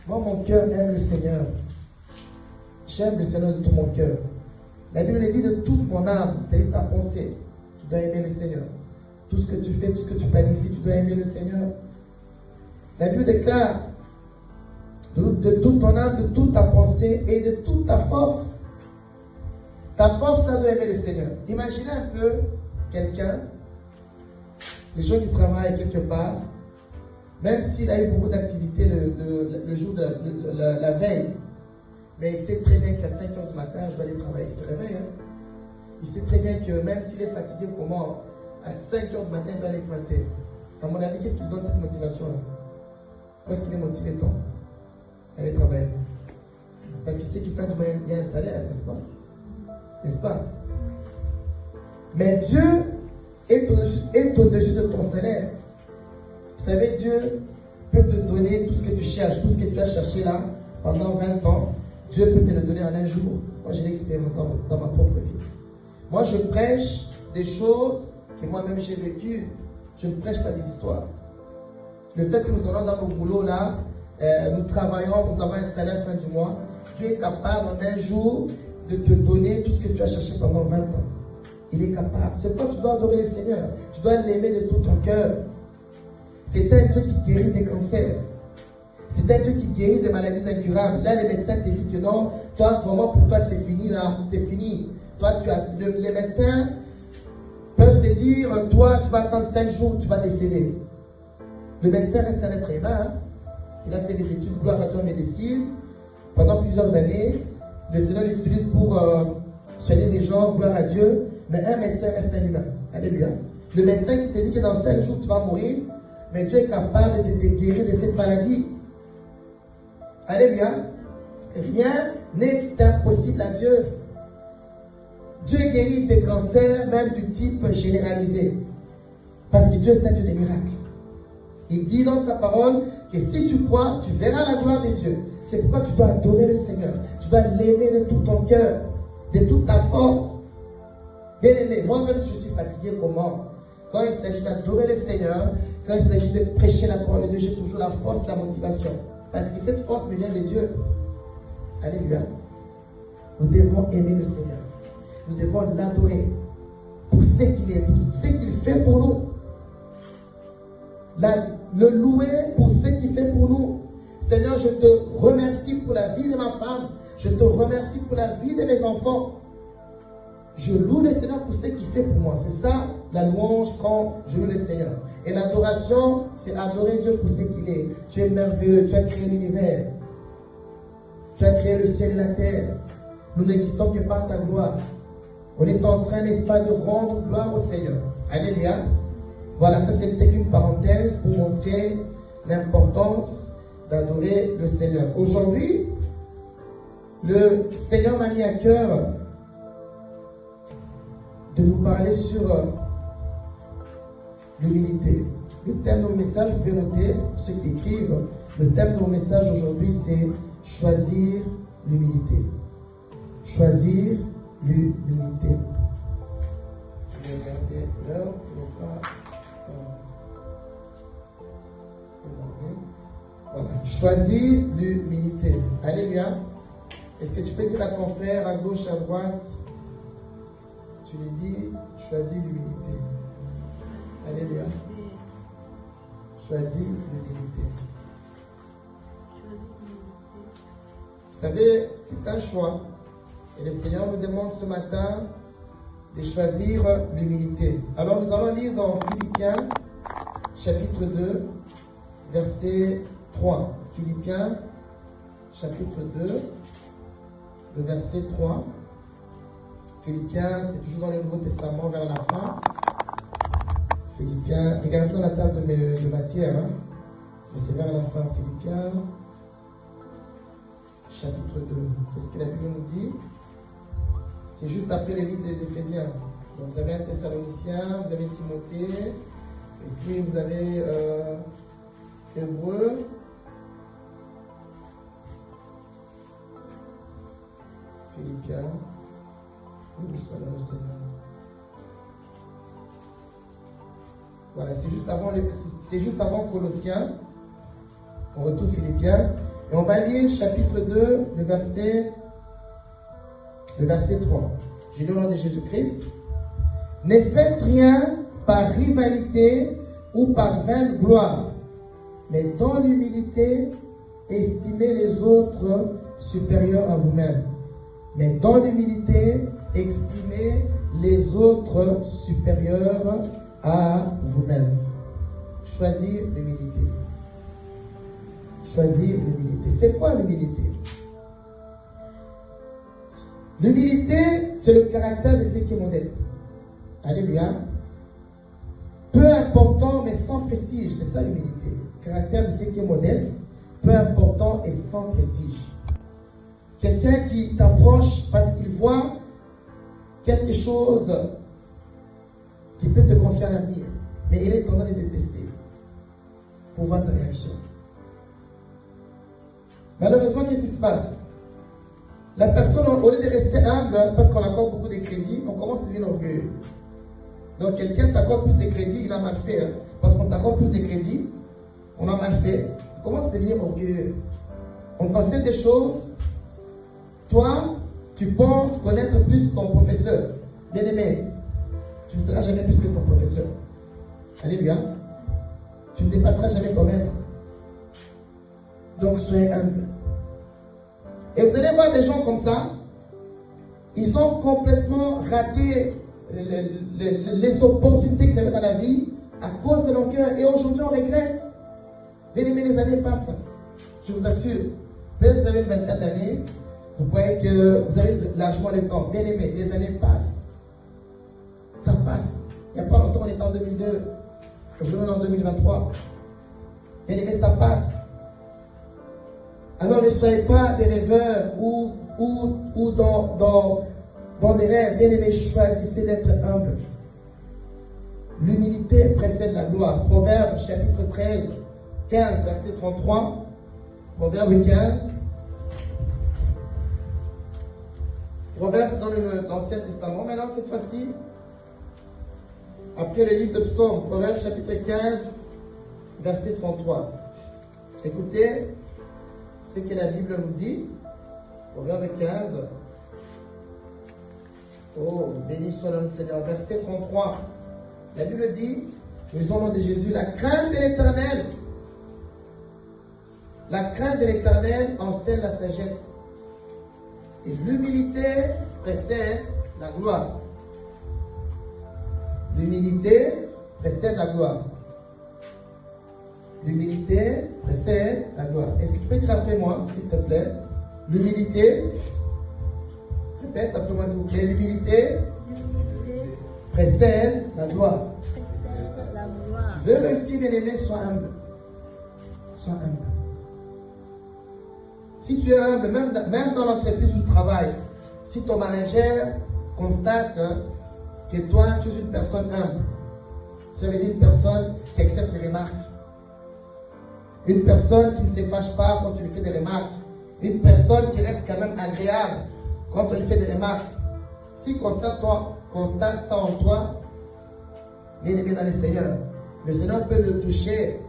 Moi, mon cœur aime le Seigneur. J'aime le Seigneur de tout mon cœur. La Bible dit de toute mon âme, c'est ta pensée. Tu dois aimer le Seigneur. Tout ce que tu fais, tout ce que tu planifies, tu dois aimer le Seigneur. La Bible déclare de toute ton âme, de toute ta pensée et de toute ta force. Ta force, ça doit aimer le Seigneur. Imaginez un peu quelqu'un, les gens qui travaillent quelque part, même s'il a eu beaucoup d'activités le jour de la veille, mais il sait très bien qu'à 5 h du matin, je dois aller travailler. Il se réveille. Hein? Il sait très bien que même s'il est fatigué comment, à 5 h du matin, il doit aller pointer. À mon avis, qu'est-ce qui donne cette motivation-là? Pourquoi est-ce qu'il est motivé tant? Aller travailler. Parce qu'il sait qu'il fait du moyen, il y a un salaire, n'est-ce pas? N'est-ce pas? Mais Dieu est au-dessus de ton salaire. Vous savez, Dieu peut te donner tout ce que tu cherches, tout ce que tu as cherché là pendant 20 ans. Dieu peut te le donner en un jour. Moi, je l'ai expérimenté dans ma propre vie. Moi, je prêche des choses que moi-même j'ai vécues. Je ne prêche pas des histoires. Le fait que nous allons dans nos boulots là, nous travaillons, nous avons un salaire fin du mois. Dieu est capable en un jour de te donner tout ce que tu as cherché pendant 20 ans. Il est capable. C'est pourquoi tu dois adorer le Seigneur. Tu dois l'aimer de tout ton cœur. C'est un Dieu qui guérit des cancers. C'est un Dieu qui guérit des maladies incurables. Là, les médecins te disent que non, toi, vraiment, pour toi, c'est fini, là, c'est fini. Toi, les médecins peuvent te dire, toi, tu vas attendre 5 jours, tu vas décéder. Le médecin reste un être humain. Hein? Il a fait des études, gloire à Dieu en médecine, pendant plusieurs années. Le Seigneur l'utilise pour soigner des gens, gloire à Dieu. Mais un médecin reste un humain. Alléluia. Le médecin qui te dit que dans 5 jours, tu vas mourir, mais Dieu est capable de te guérir de cette maladie. Alléluia. Rien n'est impossible à Dieu. Dieu guérit des cancers, même du type généralisé. Parce que Dieu, c'est un Dieu des miracles. Il dit dans sa parole que si tu crois, tu verras la gloire de Dieu. C'est pourquoi tu dois adorer le Seigneur. Tu dois l'aimer de tout ton cœur, de toute ta force. Bien aimé, moi-même, je suis fatigué comment? Quand il s'agit d'adorer le Seigneur, quand il s'agit de prêcher la parole de Dieu, j'ai toujours la force, la motivation. Parce que cette force me vient de Dieu. Alléluia. Nous devons aimer le Seigneur. Nous devons l'adorer pour ce qu'il est, pour ce qu'il fait pour nous. Le louer pour ce qu'il fait pour nous. Seigneur, je te remercie pour la vie de ma femme. Je te remercie pour la vie de mes enfants. Je loue le Seigneur pour ce qu'il fait pour moi. C'est ça la louange quand je loue le Seigneur. Et l'adoration, c'est adorer Dieu pour ce qu'il est. Tu es merveilleux, tu as créé l'univers. Tu as créé le ciel et la terre. Nous n'existons que par ta gloire. On est en train, n'est-ce pas, de rendre gloire au Seigneur. Alléluia. Voilà, ça c'était qu'une parenthèse pour montrer l'importance d'adorer le Seigneur. Aujourd'hui, le Seigneur m'a mis à cœur de vous parler sur l'humilité. Le thème de mon message, vous pouvez noter, ceux qui écrivent, le thème de mon message aujourd'hui, c'est choisir l'humilité. Choisir l'humilité. Je vais regarder l'heure, je ne vais pas. Voilà. Choisir l'humilité. Alléluia. Est-ce que tu peux dire à ton frère à gauche, à droite? Tu lui dis, choisis l'humilité. Alléluia. Choisis l'humilité. Vous savez, c'est un choix. Et le Seigneur nous demande ce matin de choisir l'humilité. Alors nous allons lire dans Philippiens, chapitre 2, verset 3. Philippiens, chapitre 2, le verset 3. Philippiens, c'est toujours dans le Nouveau Testament, vers la fin. Philippiens, regardez dans la table de matière, hein. Mais c'est vers la fin. Philippiens, chapitre 2. Qu'est-ce que la Bible nous dit? C'est juste après le livre des Éphésiens. Donc vous avez un Thessalonicien, vous avez Timothée, et puis vous avez Hébreu. Philippiens. Nous soit dans le Seigneur. Voilà, c'est juste avant Colossiens. On retrouve Philippiens. Et on va lire chapitre 2, le verset 3. Je lis au nom de Jésus-Christ. Ne faites rien par rivalité ou par vaine gloire, mais dans l'humilité, estimez les autres supérieurs à vous-même. Mais dans l'humilité, estimez les autres supérieurs à vous-même. Choisir l'humilité. Choisir l'humilité. C'est quoi l'humilité? L'humilité, c'est le caractère de ce qui est modeste. Alléluia. Peu important, mais sans prestige. C'est ça l'humilité. Le caractère de ce qui est modeste, peu important et sans prestige. Quelqu'un qui t'approche parce qu'il voit quelque chose qui peut te confier à l'avenir, mais il est en train de te tester pour voir ta réaction. Malheureusement, qu'est-ce qui se passe? La personne, au lieu de rester humble, parce qu'on accorde beaucoup de crédits, on commence à devenir orgueilleux. Donc, quelqu'un t'accorde plus de crédits, il a mal fait. Hein? Parce qu'on t'accorde plus de crédits, on a mal fait. On commence à devenir orgueilleux. On t'enseigne des choses. Toi, tu penses connaître plus ton professeur. Bien aimé, tu ne seras jamais plus que ton professeur. Alléluia. Tu ne dépasseras jamais ton maître. Donc, soyez humble. Et vous allez voir des gens comme ça, ils ont complètement raté les opportunités qu'ils avaient dans la vie à cause de leur cœur. Et aujourd'hui, on regrette. Bien aimé, les années passent. Je vous assure. Peut-être que vous avez une vingtaine d'années, vous croyez que vous avez largement le temps. Bien aimé, les années passent. Ça passe. Il n'y a pas longtemps, on était en 2002. Aujourd'hui, on est en 2023. Bien aimé, ça passe. Alors ne soyez pas des rêveurs ou dans des rêves. Bien aimés, choisissez d'être humble. L'humilité précède la gloire. Proverbe chapitre 13, 15, verset 33. Proverbe 15. Proverbe dans l'Ancien Testament. Maintenant, cette fois-ci, après le livre de Psaume, Proverbe chapitre 15, verset 33. Écoutez ce que la Bible nous dit. Proverbe 15. Oh, béni soit le nom du Seigneur. Verset 33. La Bible dit, nous lisons au nom de Jésus, la crainte de l'Éternel. La crainte de l'Éternel enseigne la sagesse. Et l'humilité précède la gloire. L'humilité précède la gloire. L'humilité précède la gloire. Est-ce que tu peux dire après moi, s'il te plaît? L'humilité. Répète après moi, s'il vous plaît. L'humilité précède la gloire. Tu veux réussir, bien aimé, sois humble. Sois humble. Si tu es humble, même dans l'entreprise où tu travailles, si ton manager constate que toi, tu es une personne humble, ça veut dire une personne qui accepte les remarques. Une personne qui ne se fâche pas quand tu lui fais des remarques. Une personne qui reste quand même agréable quand on lui fait des remarques. Si constate ça en toi, bien aimé dans le Seigneur peut le toucher.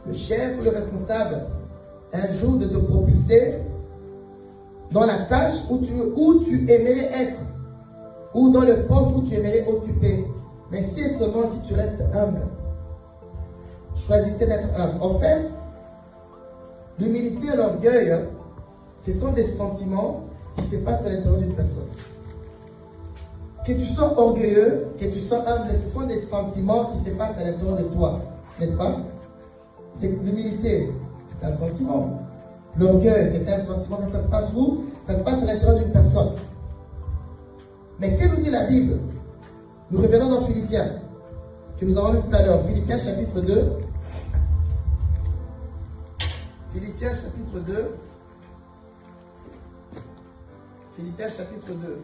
Le chef ou le responsable, un jour de te propulser dans la tâche où tu aimerais être, ou dans le poste où tu aimerais occuper. Mais si et seulement si tu restes humble. Choisissez d'être humble. En fait, l'humilité et l'orgueil, ce sont des sentiments qui se passent à l'intérieur d'une personne. Que tu sois orgueilleux, que tu sois humble, ce sont des sentiments qui se passent à l'intérieur de toi. N'est-ce pas? C'est l'humilité, c'est un sentiment. L'orgueil, c'est un sentiment, mais ça se passe où? Ça se passe à l'intérieur d'une personne. Mais que nous dit la Bible? Nous revenons dans Philippiens, que nous avons lu tout à l'heure. Philippiens chapitre 2. Philippiens chapitre 2. Philippiens chapitre 2.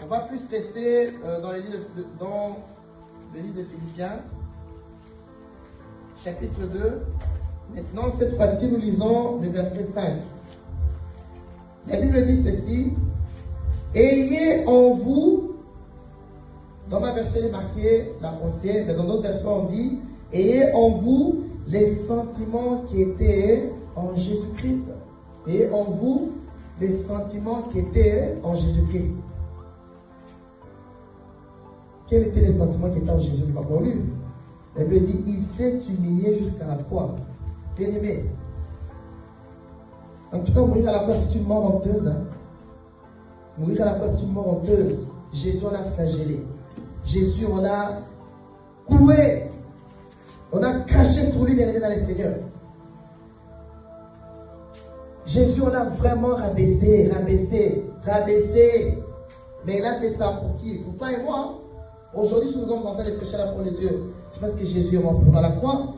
On va plus rester dans le livre de Philippiens, chapitre 2. Maintenant, cette fois-ci, nous lisons le verset 5. La Bible dit ceci: ayez en vous, dans ma version il est marqué la pensée, mais dans d'autres versions on dit, ayez en vous les sentiments qui étaient en en Jésus-Christ. Et en vous, les sentiments qui étaient en Jésus-Christ. Quels étaient les sentiments qui étaient en Jésus? Il m'a pas lu. La Bible dit, il s'est humilié jusqu'à la croix. Bien aimé. En tout cas, mourir à la croix, c'est une mort honteuse. Hein? Mourir à la croix, c'est une mort honteuse. Jésus, on l'a flagellé. Jésus, on l'a couvé. On a craché sur lui, bien aimé, dans les seigneurs. Jésus, on l'a vraiment rabaissé. Mais il a fait ça pour qui? Pour toi et moi. Aujourd'hui, si nous sommes en train de prêcher la parole de Dieu, c'est parce que Jésus est mort pour nous à la croix.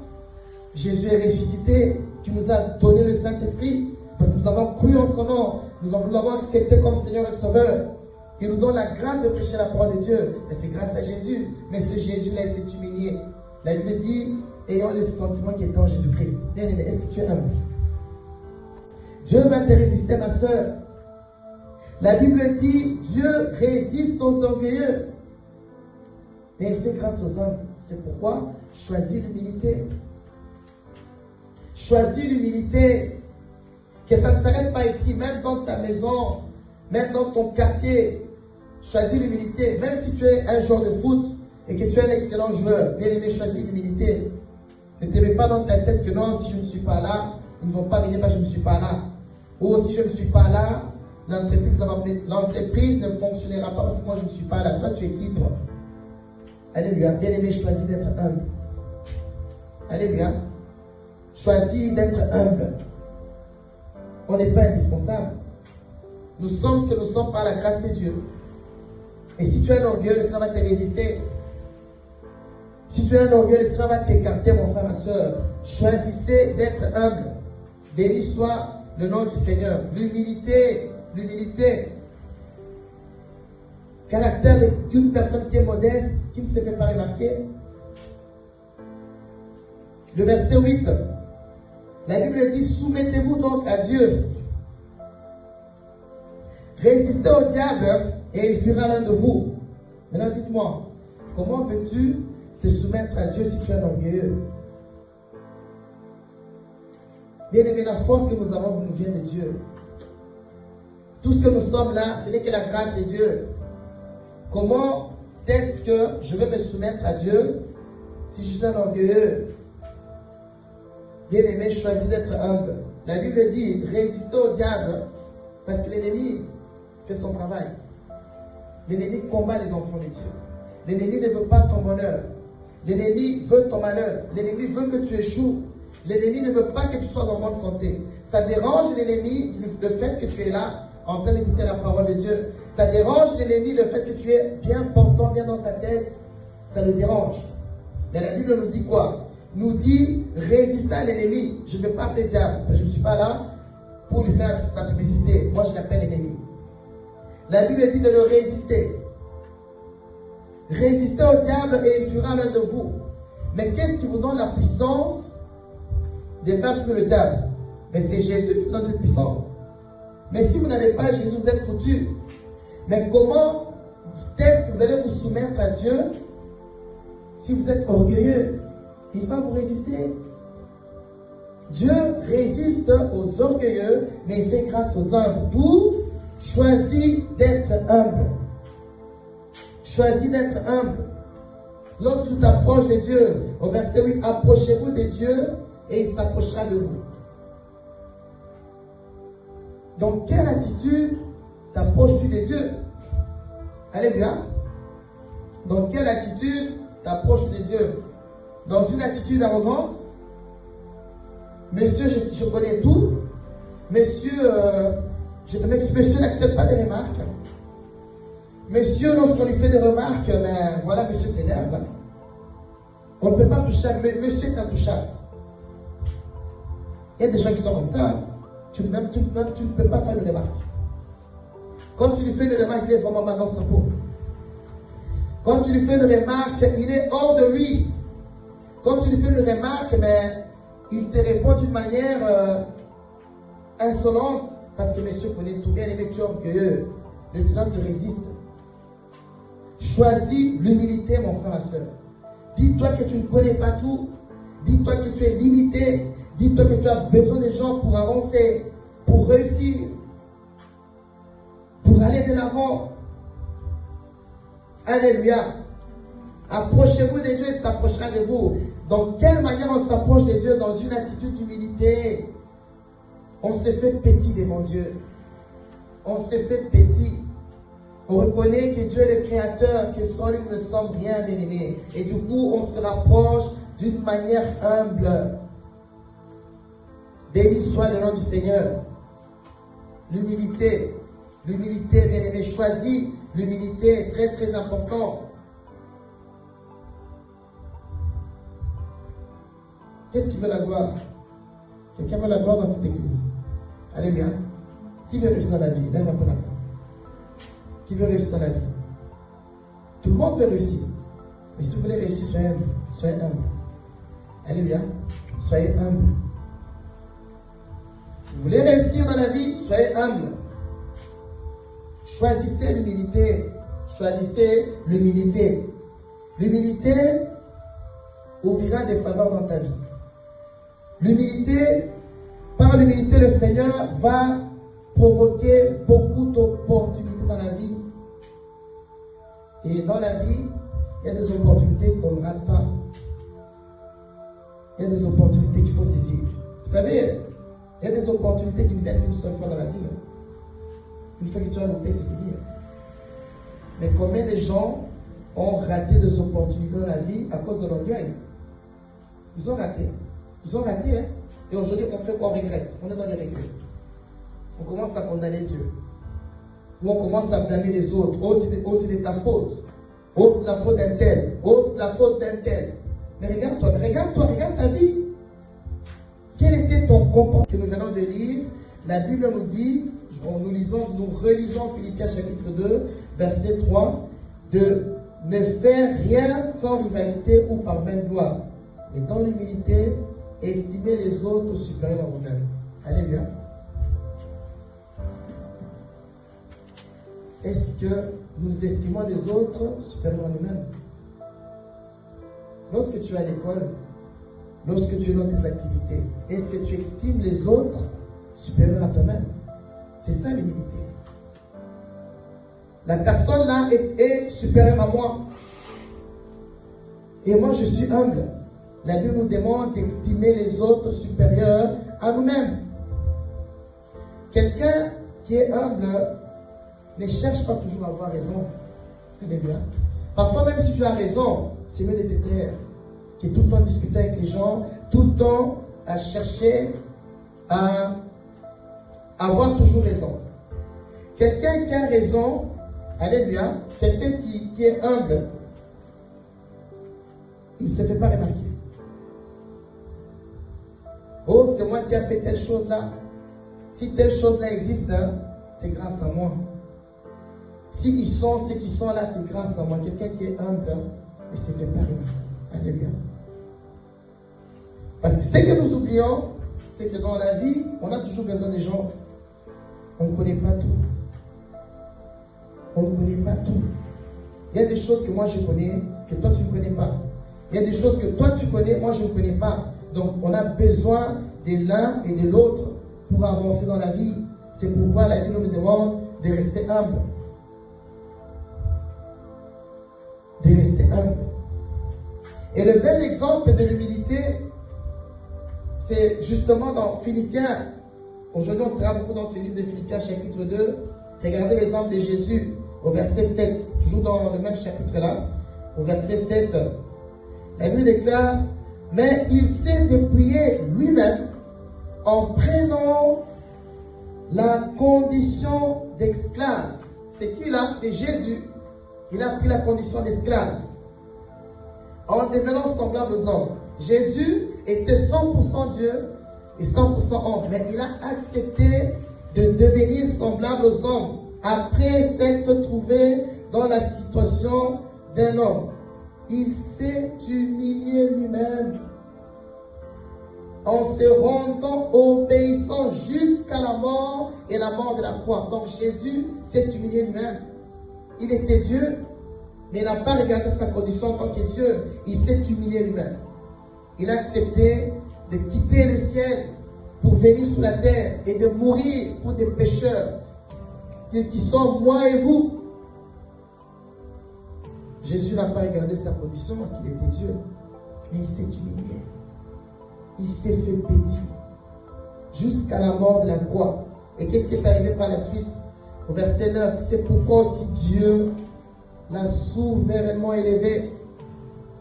Jésus est ressuscité, qui nous a donné le Saint-Esprit, parce que nous avons cru en son nom, nous l'avons accepté comme Seigneur et Sauveur. Il nous donne la grâce de prêcher la parole de Dieu. Et c'est grâce à Jésus. Mais ce Jésus-là, il s'est humilié. La Bible dit, ayant les sentiments qui étaient en Jésus-Christ. Bien aimé, est-ce que tu es humble? Dieu va te résister, ma soeur. La Bible dit, Dieu résiste aux orgueilleux. Mais il fait grâce aux hommes. C'est pourquoi choisis l'humilité. Choisis l'humilité. Que ça ne s'arrête pas ici, même dans ta maison, même dans ton quartier. Choisis l'humilité. Même si tu es un joueur de foot et que tu es un excellent joueur, bien aimé, choisis l'humilité. Ne te mets pas dans ta tête que non, si je ne suis pas là, ils ne vont pas venir parce que je ne suis pas là. Ou si je ne suis pas là, l'entreprise ne fonctionnera pas parce que moi je ne suis pas là. Toi, tu es libre. Alléluia. Bien aimé, choisis d'être humble. Alléluia. Choisis d'être humble. On n'est pas indispensable. Nous sommes ce que nous sommes par la grâce de Dieu. Et si tu es un orgueilleux, le Seigneur va te résister. Si tu es un orgueilleux, le Seigneur va t'écarter, mon frère, ma soeur. Choisissez d'être humble. Béni soit le nom du Seigneur. L'humilité. L'humilité. Caractère d'une personne qui est modeste, qui ne se fait pas remarquer. Le verset 8. La Bible dit, soumettez-vous donc à Dieu. Résistez au diable et il fuira l'un de vous. Maintenant dites-moi, comment veux-tu te soumettre à Dieu si tu es un orgueilleux? Bien aimé, la force que nous avons nous vient de Dieu. Tout ce que nous sommes là, ce n'est que la grâce de Dieu. Comment est-ce que je vais me soumettre à Dieu si je suis un orgueilleux? Bien aimé, choisis d'être humble. La Bible dit, résistez au diable, parce que l'ennemi fait son travail. L'ennemi combat les enfants de Dieu. L'ennemi ne veut pas ton bonheur. L'ennemi veut ton malheur. L'ennemi veut que tu échoues. L'ennemi ne veut pas que tu sois en bonne santé. Ça dérange l'ennemi le fait que tu es là, en train d'écouter la parole de Dieu. Ça dérange l'ennemi le fait que tu es bien portant, bien dans ta tête. Ça le dérange. Mais la Bible nous dit quoi? Nous dit, résistez à l'ennemi. Je ne vais pas appeler le diable. Je ne suis pas là pour lui faire sa publicité. Moi, je l'appelle l'ennemi. La Bible dit de le résister. Résistez au diable et il fuira l'un de vous. Mais qu'est-ce qui vous donne la puissance de faire fuir le diable? Mais c'est Jésus qui vous donne cette puissance. Mais si vous n'avez pas Jésus, vous êtes foutus. Mais comment est-ce que vous allez vous soumettre à Dieu si vous êtes orgueilleux? Il va vous résister. Dieu résiste aux orgueilleux, mais il fait grâce aux humbles. D'où choisis d'être humble. Choisis d'être humble. Lorsque tu t'approches de Dieu, au verset 8, approchez-vous de Dieu et il s'approchera de vous. Dans quelle attitude t'approches-tu de Dieu? Alléluia. Dans quelle attitude t'approches-tu de Dieu? Dans une attitude arrogante? Monsieur, je connais tout. Monsieur, monsieur n'accepte pas des remarques. Monsieur, lorsqu'on lui fait des remarques, ben voilà, monsieur s'énerve. On ne peut pas toucher, monsieur est intouchable. Il y a des gens qui sont comme ça. Tu ne peux pas faire de remarques. Quand tu lui fais une remarque, il est vraiment mal dans sa peau. Quand tu lui fais une remarque, il est hors de lui. Quand tu lui fais une remarque, mais il te répond d'une manière insolente, parce que monsieur connaît tout bien, aimé, tu es orgueilleux. Le Seigneur te résiste. Choisis l'humilité, mon frère et soeur. Dis-toi que tu ne connais pas tout. Dis-toi que tu es limité. Dis-toi que tu as besoin des gens pour avancer, pour réussir, pour aller de l'avant. Alléluia. Approchez-vous de Dieu et il s'approchera de vous. Dans quelle manière on s'approche de Dieu? Dans une attitude d'humilité. On se fait petit devant Dieu. On se fait petit. On reconnaît que Dieu est le Créateur, que sans lui nous ne sommes rien, bien-aimés. Et du coup, on se rapproche d'une manière humble. Béni soit le nom du Seigneur. L'humilité. L'humilité, bien-aimé, choisie. L'humilité est très très important. Qu'est-ce qui veut la gloire? Quelqu'un veut la gloire dans cette église? Alléluia. Qui veut réussir dans la vie? Lève un peu la main. Qui veut réussir dans la vie? Tout le monde veut réussir. Mais si vous voulez réussir, soyez humble. Soyez humble. Alléluia. Soyez humble. Vous voulez réussir dans la vie, soyez humble. Choisissez l'humilité. Choisissez l'humilité. L'humilité ouvrira des faveurs dans ta vie. L'humilité, par l'humilité, le Seigneur va provoquer beaucoup d'opportunités dans la vie. Et dans la vie, il y a des opportunités qu'on ne rate pas. Il y a des opportunités qu'il faut saisir. Vous savez, il y a des opportunités qui ne viennent qu'une seule fois dans la vie. Une fois que tu as loupé, c'est fini. Mais combien de gens ont raté des opportunités dans la vie à cause de l'orgueil? Ils ont raté. Ils ont raté. Hein? Et aujourd'hui, on fait quoi? On regrette. On est dans les regrets. On commence à condamner Dieu. Ou on commence à blâmer les autres. Oh, c'est de ta faute. Oh, c'est la faute d'un tel. Oh, c'est la faute d'un tel. Mais regarde-toi, regarde ta vie. Quel était ton comportement que nous venons de lire? La Bible nous dit, nous relisons Philippiens chapitre 2, verset 3, de ne faire rien sans rivalité ou par vaine gloire. Et dans l'humilité, estimer les autres supérieurs à vous-même. Alléluia. Est-ce que nous estimons les autres supérieurs à nous-mêmes? Lorsque tu es à l'école, lorsque tu es dans tes activités, est-ce que tu estimes les autres supérieurs à toi-même? C'est ça l'humilité. La personne là est supérieure à moi. Et moi je suis humble. La Bible nous demande d'estimer les autres supérieurs à nous-mêmes. Quelqu'un qui est humble ne cherche pas toujours à avoir raison. Alléluia. Parfois, même si tu as raison, c'est mieux de te taire que tout le temps discuter avec les gens, tout le temps à chercher à avoir toujours raison. Quelqu'un qui a raison, alléluia, quelqu'un qui est humble, il ne se fait pas remarquer. Oh, c'est moi qui ai fait telle chose-là. Si telle chose-là existe, hein, c'est grâce à moi. Si ils sont ceux qui sont là, c'est grâce à moi. Quelqu'un qui est humble, hein, il ne se fait pas remarquer. Alléluia. Parce que ce que nous oublions, c'est que dans la vie, on a toujours besoin des gens. On ne connaît pas tout. On ne connaît pas tout. Il y a des choses que moi je connais, que toi tu ne connais pas. Il y a des choses que toi tu connais, moi je ne connais pas. Donc on a besoin de l'un et de l'autre pour avancer dans la vie. C'est pourquoi la Bible nous demande de rester humble. De rester humble. Et le bel exemple de l'humilité, c'est justement dans Philippiens. Aujourd'hui, on sera beaucoup dans ce livre de Philippiens, chapitre 2. Regardez l'exemple de Jésus au verset 7, toujours dans le même chapitre-là, au verset 7. La Bible déclare, mais il s'est dépouillé lui-même en prenant la condition d'esclave. C'est qui là? C'est Jésus. Il a pris la condition d'esclave en devenant semblable aux hommes. Jésus était 100% Dieu et 100% homme, mais il a accepté de devenir semblable aux hommes après s'être trouvé dans la situation d'un homme. Il s'est humilié lui-même en se rendant obéissant jusqu'à la mort et la mort de la croix. Donc Jésus s'est humilié lui-même. Il était Dieu, mais il n'a pas regardé sa condition en tant que Dieu. Il s'est humilié lui-même. Il a accepté de quitter le ciel pour venir sur la terre et de mourir pour des pécheurs qui sont moi et vous. Jésus n'a pas regardé sa condition, qu'il était Dieu, mais il s'est humilié. Il s'est fait petit jusqu'à la mort de la croix. Et qu'est-ce qui est arrivé par la suite? Au verset 9, c'est pourquoi aussi Dieu l'a souverainement élevé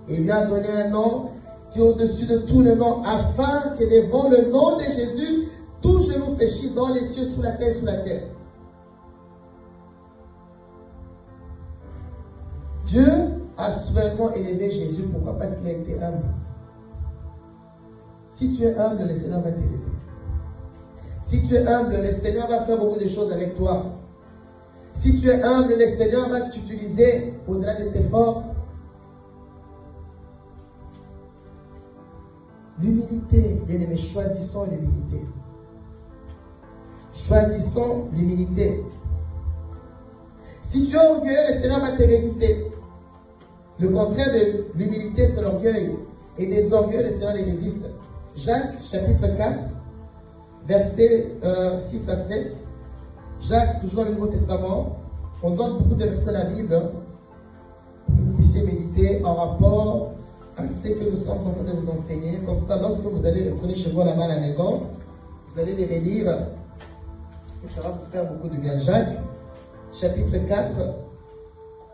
et lui a donné un nom qui est au-dessus de tout le nom, afin que devant le nom de Jésus, tout genou fléchisse dans les cieux, sous la terre, sous la terre. Dieu a souverainement élevé Jésus. Pourquoi? Parce qu'il a été humble. Si tu es humble, le Seigneur va t'élever. Si tu es humble, le Seigneur va faire beaucoup de choses avec toi. Si tu es humble, le Seigneur va t'utiliser au-delà de tes forces. L'humilité, bien aimé, choisissons l'humilité. Choisissons l'humilité. Si tu es orgueilleux, le Seigneur va te résister. Le contraire de l'humilité, c'est l'orgueil. Et des orgueils, le Seigneur les résiste. Jacques, chapitre 4, versets 6 à 7. Jacques, toujours dans le Nouveau Testament. On donne beaucoup de versets dans la Bible pour que vous puissiez méditer en rapport à ce que nous sommes en train de vous enseigner. Comme ça, lorsque vous allez le prendre chez vous là-bas à la maison, vous allez les relire et ça va vous faire beaucoup de bien. Jacques, chapitre 4,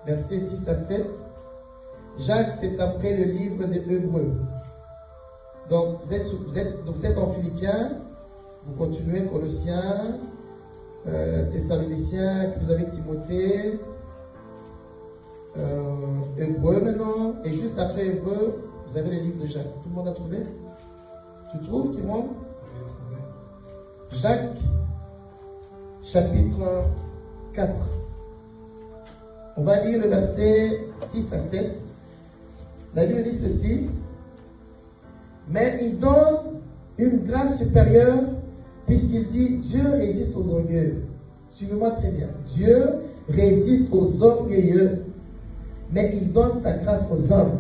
versets 6 à 7. Jacques, c'est après le livre des Hébreux. Donc, vous êtes en Philippiens, vous continuez Colossiens, Thessaloniciens, vous avez Timothée, Hébreux maintenant, et juste après Hébreux, vous avez le livre de Jacques. Tout le monde a trouvé? Tu trouves, Timon? Jacques, chapitre 4. On va lire le verset 6 à 7. La Bible dit ceci: mais il donne une grâce supérieure, puisqu'il dit Dieu résiste aux orgueilleux. Suivez-moi très bien. Dieu résiste aux orgueilleux, mais il donne sa grâce aux hommes.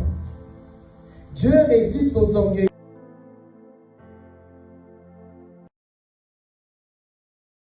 Dieu résiste aux orgueilleux.